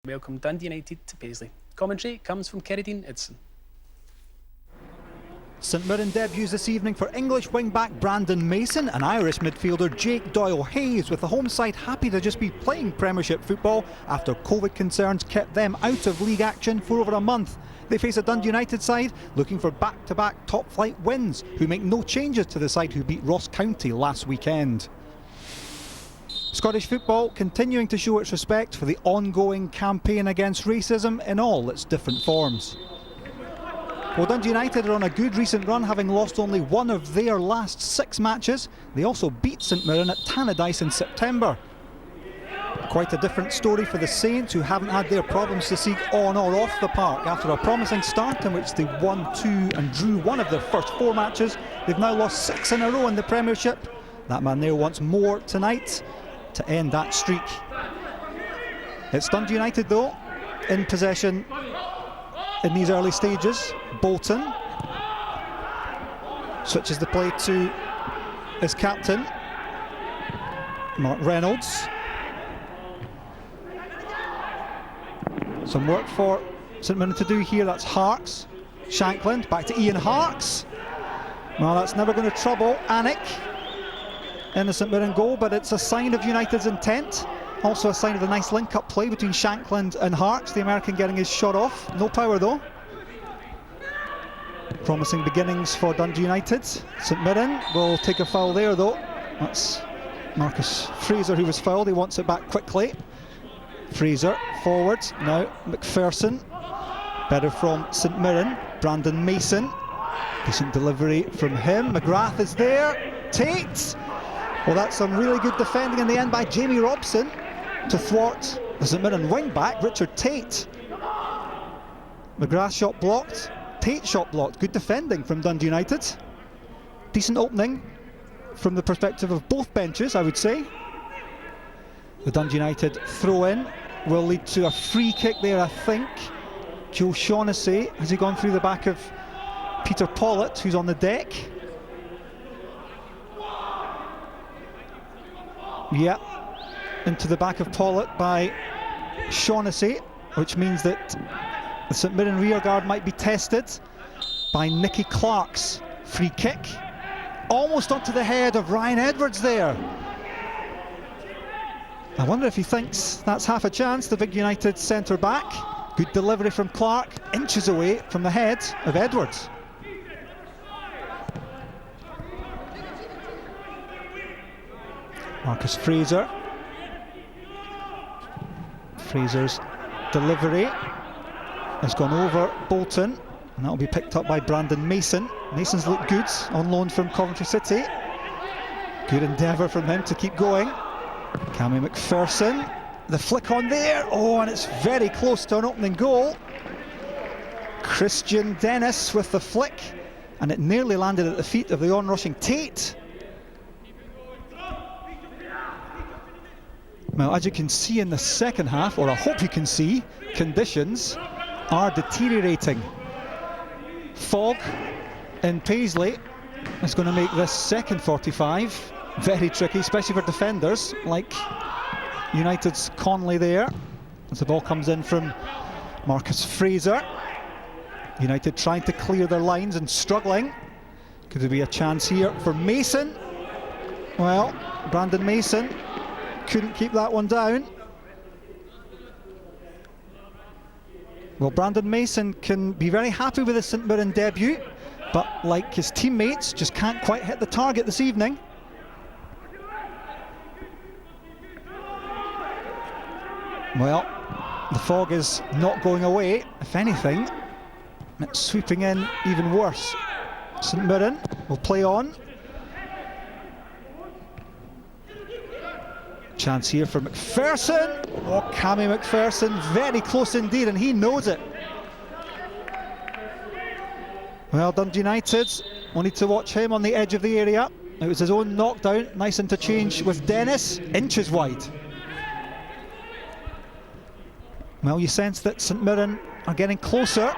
Welcome Dundee United to Paisley. Commentary comes from Kerridine Idson. St Mirren debuts this evening for English wing-back Brandon Mason and Irish midfielder Jake Doyle-Hayes, with the home side happy to just be playing Premiership football after Covid concerns kept them out of league action for over a month. They face a Dundee United side looking for back-to-back top-flight wins, who make no changes to the side who beat Ross County last weekend. Scottish football continuing to show its respect for the ongoing campaign against racism in all its different forms. Well, Dundee United are on a good recent run, having lost only one of their last 6 matches. They also beat St Mirren at Tannadice in September. Quite a different story for the Saints, who haven't had their problems to seek on or off the park. After a promising start in which they won 2 and drew 1 of their first 4 matches, they've now lost 6 in a row in the Premiership. That man there wants more tonight to end that streak. It's Dundee United though in possession in these early stages. Bolton switches the play to his captain Mark Reynolds. Some work for St Mirren to do here. That's Harks. Shankland back to Ian Harks. Well, that's never going to trouble Anik in the St Mirren goal, but it's a sign of United's intent. Also a sign of the nice link-up play between Shankland and Harks, the American getting his shot off. No power though. Promising beginnings for Dundee United. St Mirren will take a foul there though. That's Marcus Fraser who was fouled. He wants it back quickly. Fraser forward, now McPherson. Better from St Mirren. Brandon Mason. Decent delivery from him. McGrath is there. Tate. Well, that's some really good defending in the end by Jamie Robson to thwart the St Mirren wing-back, Richard Tate. McGrath shot blocked, Tate shot blocked. Good defending from Dundee United. Decent opening from the perspective of both benches, I would say. The Dundee United throw-in will lead to a free kick there, I think. Joe Shaughnessy, has he gone through the back of Peter Pollitt, who's on the deck? Yeah, into the back of Pollitt by Shaughnessy, which means that the St Mirren rearguard might be tested by Nicky Clark's free kick. Almost onto the head of Ryan Edwards there. I wonder if he thinks that's half a chance, the big United centre back. Good delivery from Clark, inches away from the head of Edwards. Marcus Fraser. Fraser's delivery has gone over Bolton, and that'll be picked up by Brandon Mason. Mason's looked good on loan from Coventry City. Good endeavour from him to keep going. Cammy McPherson, the flick on there. Oh, and it's very close to an opening goal. Christian Dennis with the flick, and it nearly landed at the feet of the onrushing Tate. Well, as you can see in the second half, or I hope you can see, conditions are deteriorating. Fog in Paisley is going to make this second 45 very tricky, especially for defenders like United's Conley there, as the ball comes in from Marcus Fraser. United trying to clear their lines and struggling. Could there be a chance here for Mason? Well, Brandon Mason couldn't keep that one down. Well, Brandon Mason can be very happy with his St Mirren debut, but like his teammates, just can't quite hit the target this evening. Well, the fog is not going away. If anything, it's sweeping in even worse. St Mirren will play on. Chance here for McPherson. Oh, Cammy McPherson, very close indeed, and he knows it. Well, Dundee United will need to watch him on the edge of the area. It was his own knockdown. Nice interchange with Dennis, inches wide. Well, you sense that St Mirren are getting closer.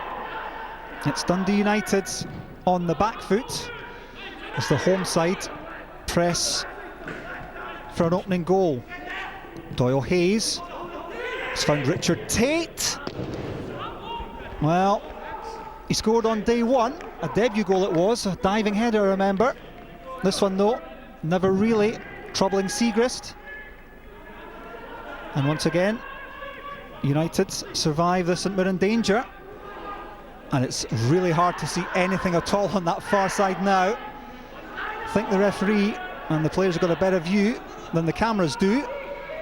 It's Dundee United on the back foot as the home side press for an opening goal. Doyle-Hayes It's found Richard Tate. Well, he scored on day one, a debut goal it was, a diving header, I remember. This one though, never really troubling Siegrist. And once again, United survive the St Mirren danger. And it's really hard to see anything at all on that far side now. I think the referee and the players have got a better view than the cameras do.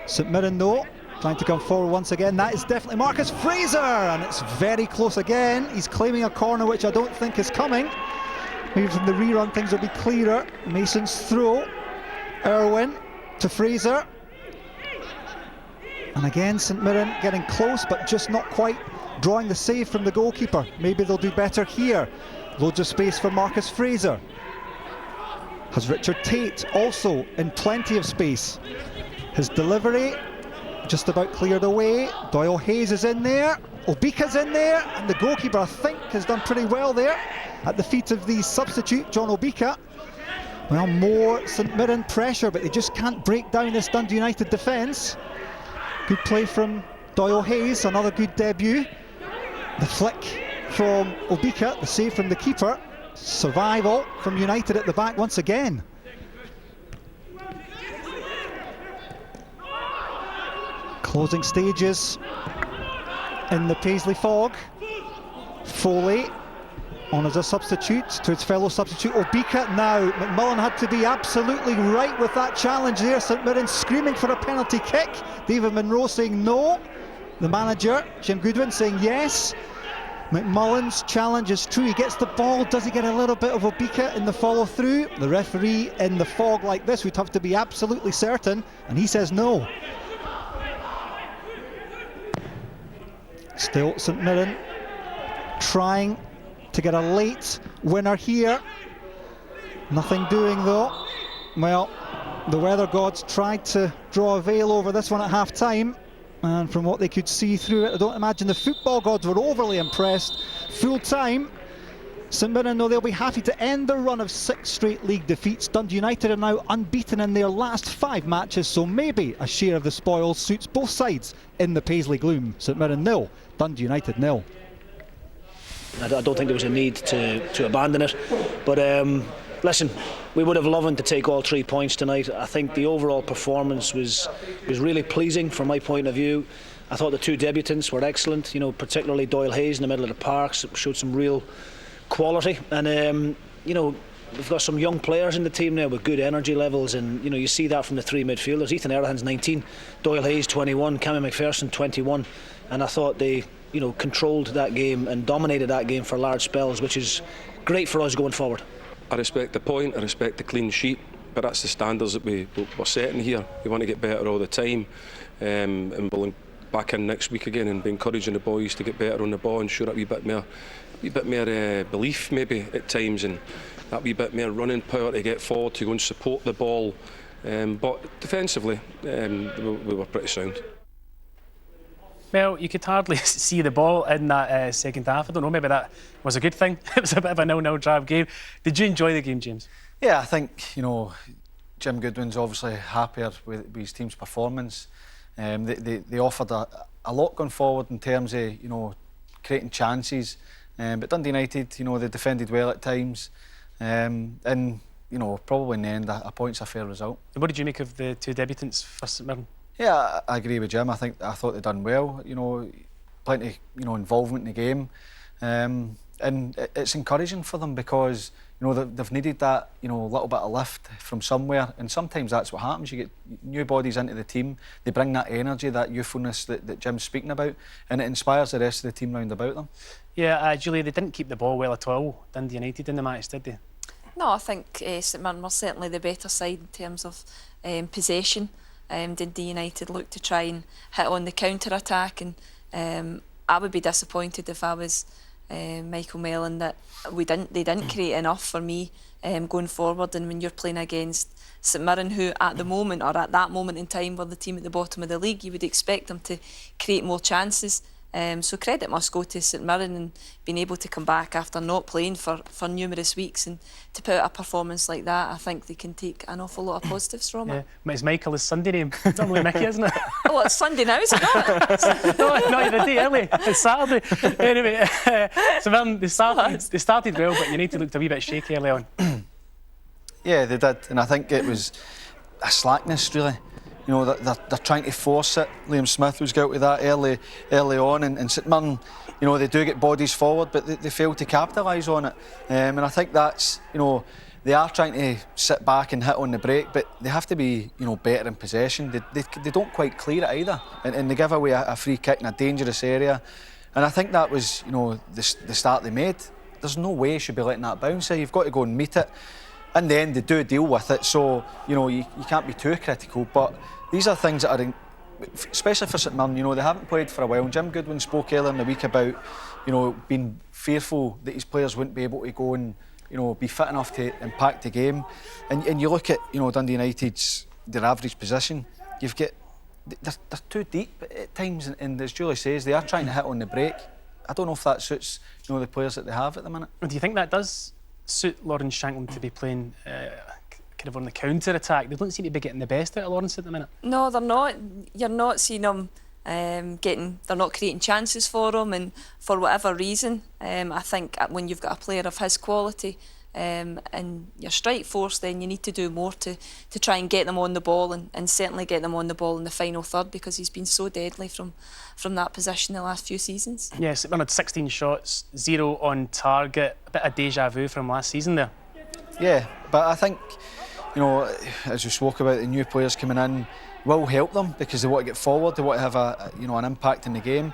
St Mirren though, trying to come forward once again. That is definitely Marcus Fraser, and it's very close again. He's claiming a corner which I don't think is coming. Maybe from the rerun things will be clearer. Mason's throw, Irwin to Fraser. And again St Mirren getting close but just not quite drawing the save from the goalkeeper. Maybe they'll do better here. Loads of space for Marcus Fraser. Has Richard Tate also in plenty of space. His delivery just about cleared away. Doyle Hayes is in there, Obika's in there, and the goalkeeper I think has done pretty well there at the feet of the substitute, John Obika. Well, more St Mirren pressure, but they just can't break down this Dundee United defence. Good play from Doyle Hayes, another good debut. The flick from Obika, the save from the keeper. Survival from United at the back once again. Closing stages in the Paisley fog. Foley on as a substitute to his fellow substitute Obika. Now McMullen had to be absolutely right with that challenge there. St Mirren screaming for a penalty kick. David Monroe saying no. The manager Jim Goodwin saying yes. McMullen's challenge is true. He gets the ball. Does he get a little bit of Obika in the follow through? The referee in the fog like this would have to be absolutely certain, and he says no. Still St Mirren trying to get a late winner here. Nothing doing though. Well, the weather gods tried to draw a veil over this one at half time, and from what they could see through it, I don't imagine the football gods were overly impressed. Full time, St Mirren know they'll be happy to end their run of 6 straight league defeats. Dundee United are now unbeaten in their last 5 matches, so maybe a share of the spoils suits both sides in the Paisley gloom. St Mirren 0, Dundee United 0. I don't think there was a need to abandon it, but listen, we would have loved to take all 3 points tonight. I think the overall performance was really pleasing from my point of view. I thought the 2 debutants were excellent, you know, particularly Doyle Hayes in the middle of the park showed some real quality, and you know, we've got some young players in the team now with good energy levels, and you know, you see that from the 3 midfielders. Ethan Erlihan's 19, Doyle Hayes 21, Cammy McPherson 21, and I thought they, you know, controlled that game and dominated that game for large spells, which is great for us going forward. I respect the point, I respect the clean sheet, but that's the standards that we're setting here. We want to get better all the time, and we'll back in next week again and be encouraging the boys to get better on the ball and show that wee bit more belief maybe at times, and that wee bit more running power to get forward, to go and support the ball. But defensively, we were pretty sound. Well, you could hardly see the ball in that second half. I don't know, maybe that was a good thing. It was a bit of a 0-0 drab game. Did you enjoy the game, James? Yeah, I think, you know, Jim Goodwin's obviously happier with his team's performance. They offered a lot going forward in terms of, you know, creating chances. But Dundee United, you know, they defended well at times. And, you know, probably in the end, a point's a fair result. What did you make of the 2 debutants for St Mirren? Yeah, I agree with Jim. I thought they'd done well. You know, plenty, you know, involvement in the game, and it's encouraging for them because, you know, they've needed that, you know, little bit of lift from somewhere, and sometimes that's what happens. You get new bodies into the team. They bring that energy, that youthfulness that Jim's speaking about, and it inspires the rest of the team round about them. Yeah, Julie, they didn't keep the ball well at all, Dundee United, in the match, did they? No, I think St Mirren were certainly the better side in terms of possession. Dundee United looked to try and hit on the counter-attack, and I would be disappointed if I was Michael Mellon that they didn't create enough for me going forward. And when you're playing against St Mirren, who at the moment, or at that moment in time, were the team at the bottom of the league, you would expect them to create more chances. So credit must go to St Mirren and being able to come back after not playing for numerous weeks and to put out a performance like that. I think they can take an awful lot of positives from it. It's Michael's Sunday name. It's normally Mickey, isn't it? Oh, well, it's Sunday now, is it not? No, the day early. It's Saturday. Anyway, so Mirren, they started well, but United looked a wee bit shaky early on. Yeah, they did, and I think it was a slackness, really. You know, they're trying to force it. Liam Smith was guilty of that early on, and St Mirren, you know, they do get bodies forward, but they fail to capitalise on it. And I think that's, you know, they are trying to sit back and hit on the break, but they have to be, you know, better in possession. They don't quite clear it either, and they give away a free kick in a dangerous area. And I think that was, you know, the start they made. There's no way you should be letting that bounce. You've got to go and meet it. In the end, they do deal with it, so you know you can't be too critical. But these are things that are, especially for St Mirren, you know, they haven't played for a while. Jim Goodwin spoke earlier in the week about, you know, being fearful that his players wouldn't be able to go and, you know, be fit enough to impact the game. And you look at, you know, Dundee United's their average position. You've got they're too deep at times, and as Julie says, they are trying to hit on the break. I don't know if that suits, you know, the players that they have at the minute. Do you think that does suit Lawrence Shankland to be playing kind of on the counter attack? They don't seem to be getting the best out of Lawrence at the minute. No, they're not. You're not seeing them they're not creating chances for him, and for whatever reason, I think when you've got a player of his quality and your strike force, then you need to do more to try and get them on the ball, and certainly get them on the ball in the final third, because he's been so deadly from that position the last few seasons. Yes, St Mirren had 16 shots, 0 on target, a bit of deja vu from last season there. Yeah, but I think, you know, as we spoke about, the new players coming in will help them because they want to get forward, they want to have an impact in the game.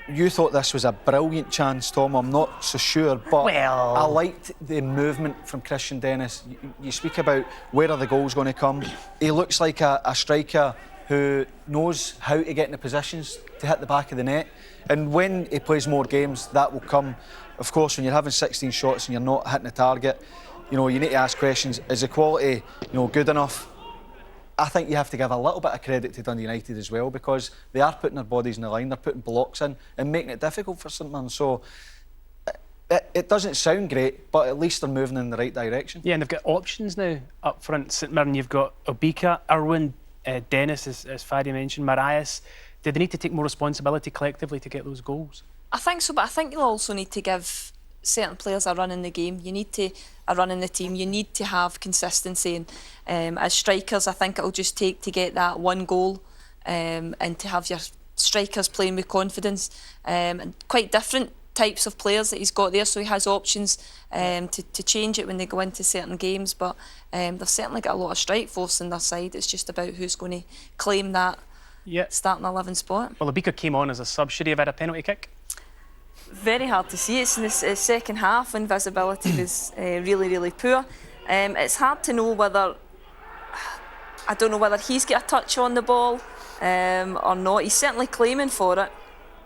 You thought this was a brilliant chance, Tom. I'm not so sure, but well, I liked the movement from Christian Dennis. You speak about where are the goals going to come. He looks like a striker who knows how to get in the positions to hit the back of the net. And when he plays more games, that will come. Of course, when you're having 16 shots and you're not hitting the target, you know, you need to ask questions. Is the quality, you know, good enough? I think you have to give a little bit of credit to Dundee United as well, because they are putting their bodies in the line, they're putting blocks in and making it difficult for St Mirren. So it doesn't sound great, but at least they're moving in the right direction. Yeah, and they've got options now up front. St Mirren, you've got Obika, Irwin, Dennis, as Fadi mentioned, Marias. Do they need to take more responsibility collectively to get those goals? I think so, but I think you'll also need to give certain players a run in the game. You need to a run in the team. You need to have consistency, and as strikers, I think it'll just take to get that one goal, and to have your strikers playing with confidence, and quite different types of players that he's got there, so he has options to change it when they go into certain games. But they've certainly got a lot of strike force on their side. It's just about who's going to claim that starting 11 spot. Well, Obika came on as a sub. Should he have had a penalty kick? Very hard to see. It's in the second half when visibility was really, really poor. It's hard to know whether, I don't know whether he's got a touch on the ball or not. He's certainly claiming for it.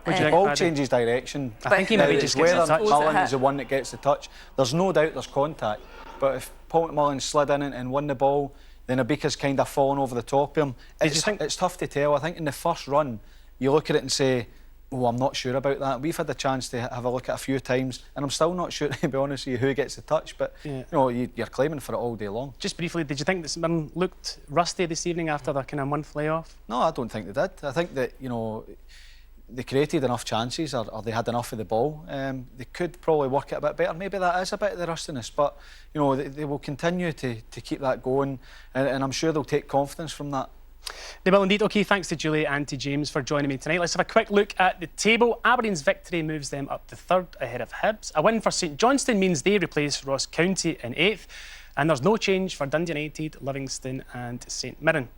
The ball changes direction. I think he maybe just gets the touch. Mullen is the one that gets the touch. There's no doubt there's contact, but if Paul McMullen slid in and won the ball, then Obika's kind of fallen over the top of him. It's tough to tell. I think in the first run, you look at it and say, oh, I'm not sure about that. We've had the chance to have a look at a few times, and I'm still not sure, to be honest with you, who gets the touch. But you know, you're claiming for it all day long. Just briefly, did you think that St Mirren looked rusty this evening after their kind of month layoff? No, I don't think they did. I think that, you know, they created enough chances, or they had enough of the ball. They could probably work it a bit better. Maybe that is a bit of the rustiness, but you know, they will continue to keep that going, and I'm sure they'll take confidence from that. They will indeed. OK, thanks to Julie and to James for joining me tonight. Let's have a quick look at the table. Aberdeen's victory moves them up to 3rd ahead of Hibs. A win for St Johnstone means they replace Ross County in 8th. And there's no change for Dundee United, Livingston and St Mirren.